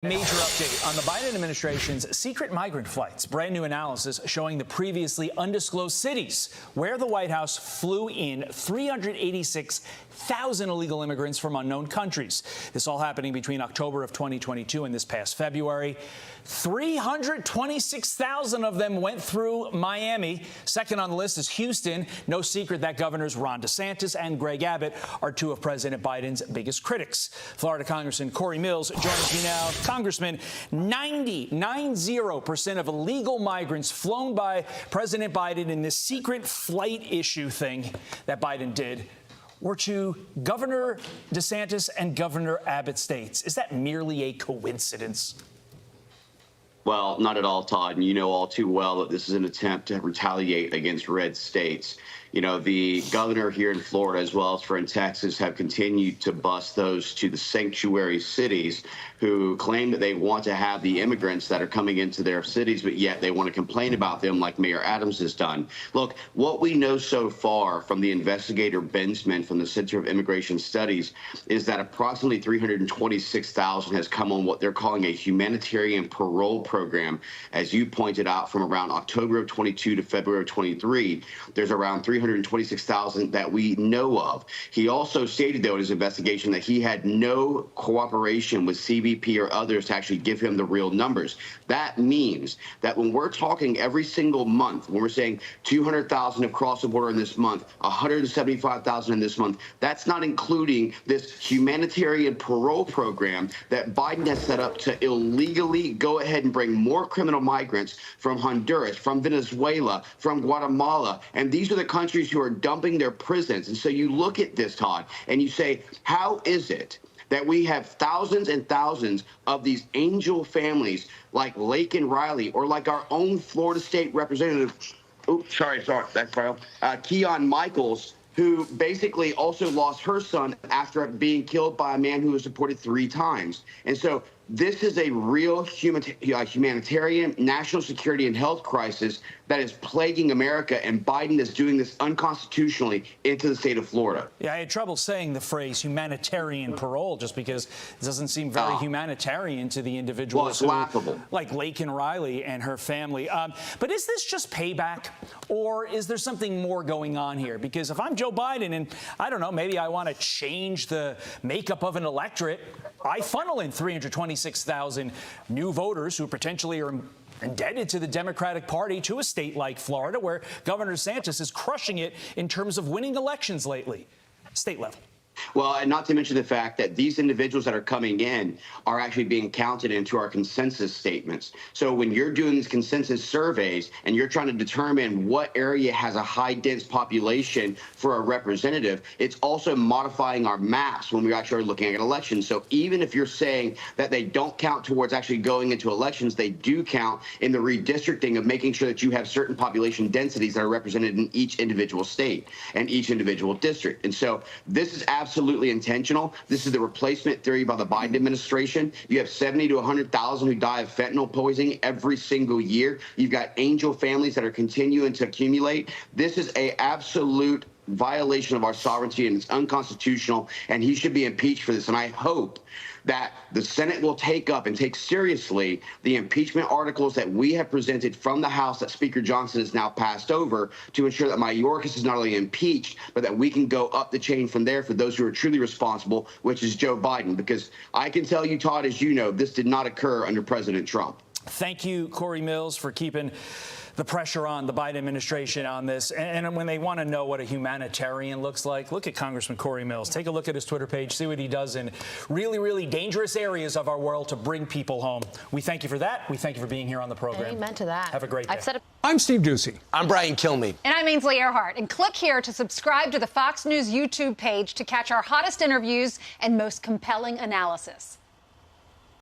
Major update on the Biden administration's secret migrant flights. Brand new analysis showing the previously undisclosed cities where the White House flew in 386,000 illegal immigrants from unknown countries. This all happening between October of 2022 and this past February. 326,000 of them went through Miami. Second on the list is Houston. No secret that Governors Ron DeSantis and Greg Abbott are two of President Biden's biggest critics. Florida Congressman Corey Mills joins me now. Congressman, 90% of illegal migrants flown by President Biden in this secret flight issue thing that Biden did were to Governor DeSantis and Governor Abbott states. Is that merely a coincidence? Well, not at all, Todd. And you know all too well that this is an attempt to retaliate against red states. You know, the governor here in Florida, as well as for in Texas, have continued to bus those to the sanctuary cities who claim that they want to have the immigrants that are coming into their cities, but yet they want to complain about them like Mayor Adams has done. Look, what we know so far from the investigator Bensman from the Center of Immigration Studies is that approximately 326,000 has come on what they're calling a humanitarian parole program. As you pointed out, from around October of 22 to February of 23, there's around 326,000 that we know of. He also stated, though, in his investigation that he had no cooperation with CBP or others to actually give him the real numbers. That means that when we're talking every single month, when we're saying 200,000 have crossed the border in this month, 175,000 in this month, that's not including this humanitarian parole program that Biden has set up to illegally go ahead and bring more criminal migrants from Honduras, from Venezuela, from Guatemala. And these are the countries who are dumping their prisons. And so you look at this, Todd, and you say, how is it that we have thousands and thousands of these angel families like Lake and Riley, or like our own Florida State Representative, Keon Michaels, who basically also lost her son after being killed by a man who was deported 3 times. And so this is a real humanitarian, national security and health crisis that is plaguing America, and Biden is doing this unconstitutionally into the state of Florida. Yeah, I had trouble saying the phrase humanitarian parole just because it doesn't seem very humanitarian to the individuals. Well, it's laughable. Like Lake and Riley and her family. But is this just payback, or is there something more going on here? Because if I'm Joe Biden and, I don't know, maybe I want to change the makeup of an electorate, I funnel in 326,000 new voters who potentially are indebted to the Democratic Party to a state like Florida, where Governor DeSantis is crushing it in terms of winning elections lately, state level. Well, and not to mention the fact that these individuals that are coming in are actually being counted into our consensus statements. So when you're doing these consensus surveys and you're trying to determine what area has a high dense population for a representative, it's also modifying our maps when we actually are looking at elections. So even if you're saying that they don't count towards actually going into elections, they do count in the redistricting of making sure that you have certain population densities that are represented in each individual state and each individual district. And so this is absolutely intentional. This is the replacement theory by the Biden administration. You have 70 to 100,000 who die of fentanyl poisoning every single year. You've got angel families that are continuing to accumulate. This is an absolute violation of our sovereignty, and it's unconstitutional, and he should be impeached for this. And I hope that the Senate will take up and take seriously the impeachment articles that we have presented from the House that Speaker Johnson has now passed over, to ensure that Mayorkas is not only impeached, but that we can go up the chain from there for those who are truly responsible, which is Joe Biden. Because I can tell you, Todd, as you know, this did not occur under President Trump. Thank you, Corey Mills, for keeping the pressure on the Biden administration on this. And when they want to know what a humanitarian looks like, look at Congressman Corey Mills. Take a look at his Twitter page, see what he does in really, really dangerous areas of our world to bring people home. We thank you for that. We thank you for being here on the program. Amen to that. Have a great day. I'm Steve Doocy. I'm Brian Kilmeade. And I'm Ainsley Earhart. And click here to subscribe to the Fox News YouTube page to catch our hottest interviews and most compelling analysis.